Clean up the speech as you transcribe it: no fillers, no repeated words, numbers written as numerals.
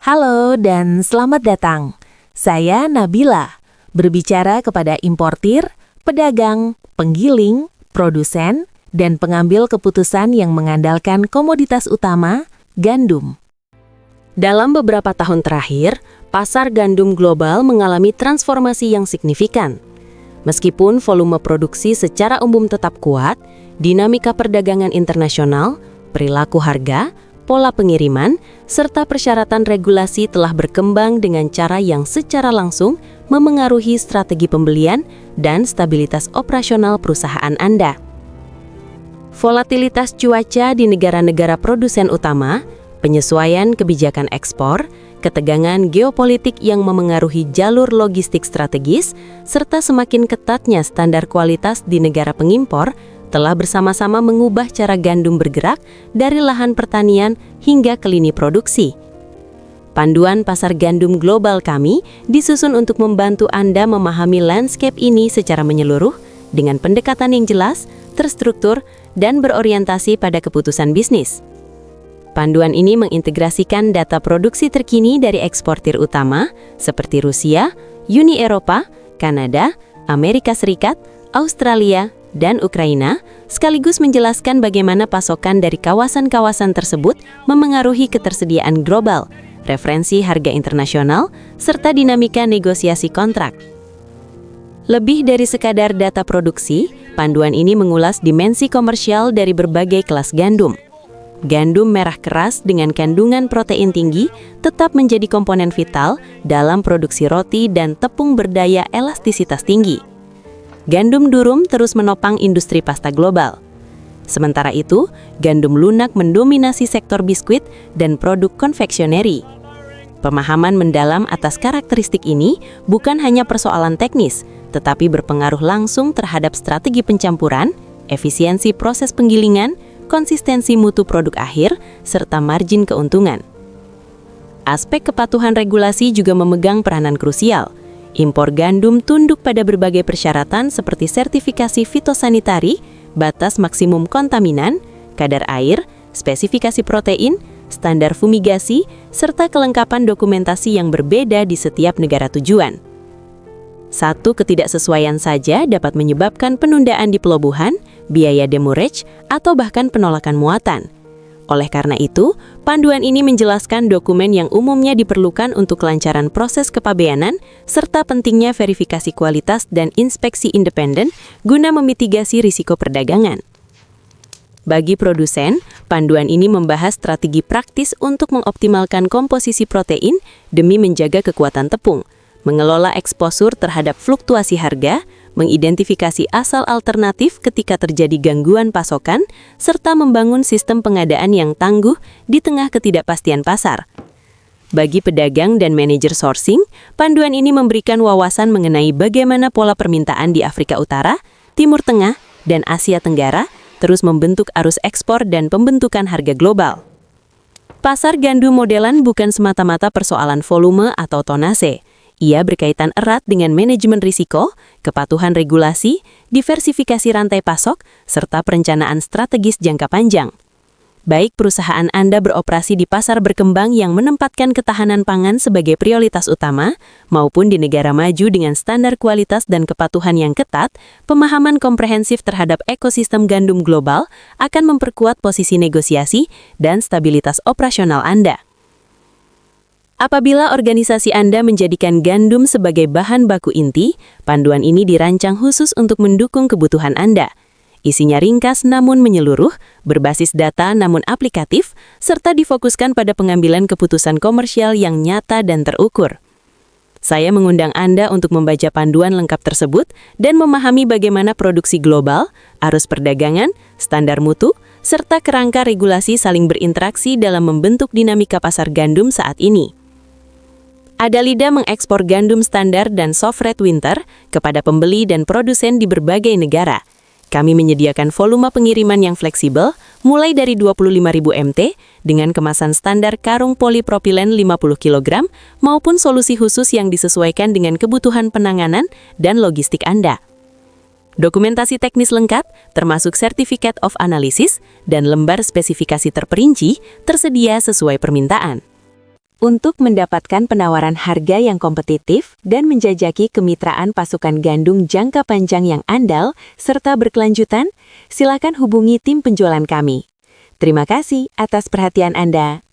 Halo dan selamat datang. Saya Nabila, berbicara kepada importir, pedagang, penggiling, produsen, dan pengambil keputusan yang mengandalkan komoditas utama, gandum. Dalam beberapa tahun terakhir, pasar gandum global mengalami transformasi yang signifikan. Meskipun volume produksi secara umum tetap kuat, dinamika perdagangan internasional, perilaku harga, pola pengiriman, serta persyaratan regulasi telah berkembang dengan cara yang secara langsung memengaruhi strategi pembelian dan stabilitas operasional perusahaan Anda. Volatilitas cuaca di negara-negara produsen utama, penyesuaian kebijakan ekspor, ketegangan geopolitik yang memengaruhi jalur logistik strategis, serta semakin ketatnya standar kualitas di negara pengimpor telah bersama-sama mengubah cara gandum bergerak dari lahan pertanian hingga ke lini produksi. Panduan pasar gandum global kami disusun untuk membantu Anda memahami landscape ini secara menyeluruh dengan pendekatan yang jelas, terstruktur, dan berorientasi pada keputusan bisnis. Panduan ini mengintegrasikan data produksi terkini dari eksportir utama seperti Rusia, Uni Eropa, Kanada, Amerika Serikat, Australia, dan Ukraina, sekaligus menjelaskan bagaimana pasokan dari kawasan-kawasan tersebut memengaruhi ketersediaan global, referensi harga internasional, serta dinamika negosiasi kontrak. Lebih dari sekadar data produksi, panduan ini mengulas dimensi komersial dari berbagai kelas gandum. Gandum merah keras dengan kandungan protein tinggi tetap menjadi komponen vital dalam produksi roti dan tepung berdaya elastisitas tinggi. Gandum durum terus menopang industri pasta global. Sementara itu, gandum lunak mendominasi sektor biskuit dan produk konfeksioneri. Pemahaman mendalam atas karakteristik ini bukan hanya persoalan teknis, tetapi berpengaruh langsung terhadap strategi pencampuran, efisiensi proses penggilingan, konsistensi mutu produk akhir, serta margin keuntungan. Aspek kepatuhan regulasi juga memegang peranan krusial. Impor gandum tunduk pada berbagai persyaratan seperti sertifikasi fitosanitari, batas maksimum kontaminan, kadar air, spesifikasi protein, standar fumigasi, serta kelengkapan dokumentasi yang berbeda di setiap negara tujuan. Satu ketidaksesuaian saja dapat menyebabkan penundaan di pelabuhan, biaya demurrage, atau bahkan penolakan muatan. Oleh karena itu, panduan ini menjelaskan dokumen yang umumnya diperlukan untuk kelancaran proses kepabeanan, serta pentingnya verifikasi kualitas dan inspeksi independen guna memitigasi risiko perdagangan. Bagi produsen, panduan ini membahas strategi praktis untuk mengoptimalkan komposisi protein demi menjaga kekuatan tepung, mengelola eksposur terhadap fluktuasi harga, mengidentifikasi asal alternatif ketika terjadi gangguan pasokan, serta membangun sistem pengadaan yang tangguh di tengah ketidakpastian pasar. Bagi pedagang dan manajer sourcing, panduan ini memberikan wawasan mengenai bagaimana pola permintaan di Afrika Utara, Timur Tengah, dan Asia Tenggara terus membentuk arus ekspor dan pembentukan harga global. Pasar gandum modelan bukan semata-mata persoalan volume atau tonase. Ia berkaitan erat dengan manajemen risiko, kepatuhan regulasi, diversifikasi rantai pasok, serta perencanaan strategis jangka panjang. Baik perusahaan Anda beroperasi di pasar berkembang yang menempatkan ketahanan pangan sebagai prioritas utama, maupun di negara maju dengan standar kualitas dan kepatuhan yang ketat, pemahaman komprehensif terhadap ekosistem gandum global akan memperkuat posisi negosiasi dan stabilitas operasional Anda. Apabila organisasi Anda menjadikan gandum sebagai bahan baku inti, panduan ini dirancang khusus untuk mendukung kebutuhan Anda. Isinya ringkas namun menyeluruh, berbasis data namun aplikatif, serta difokuskan pada pengambilan keputusan komersial yang nyata dan terukur. Saya mengundang Anda untuk membaca panduan lengkap tersebut dan memahami bagaimana produksi global, arus perdagangan, standar mutu, serta kerangka regulasi saling berinteraksi dalam membentuk dinamika pasar gandum saat ini. Adalida mengekspor gandum standar dan soft red winter kepada pembeli dan produsen di berbagai negara. Kami menyediakan volume pengiriman yang fleksibel, mulai dari 25.000 MT, dengan kemasan standar karung polipropilen 50 kg, maupun solusi khusus yang disesuaikan dengan kebutuhan penanganan dan logistik Anda. Dokumentasi teknis lengkap, termasuk Certificate of Analysis dan lembar spesifikasi terperinci, tersedia sesuai permintaan. Untuk mendapatkan penawaran harga yang kompetitif dan menjajaki kemitraan pasukan gandum jangka panjang yang andal serta berkelanjutan, silakan hubungi tim penjualan kami. Terima kasih atas perhatian Anda.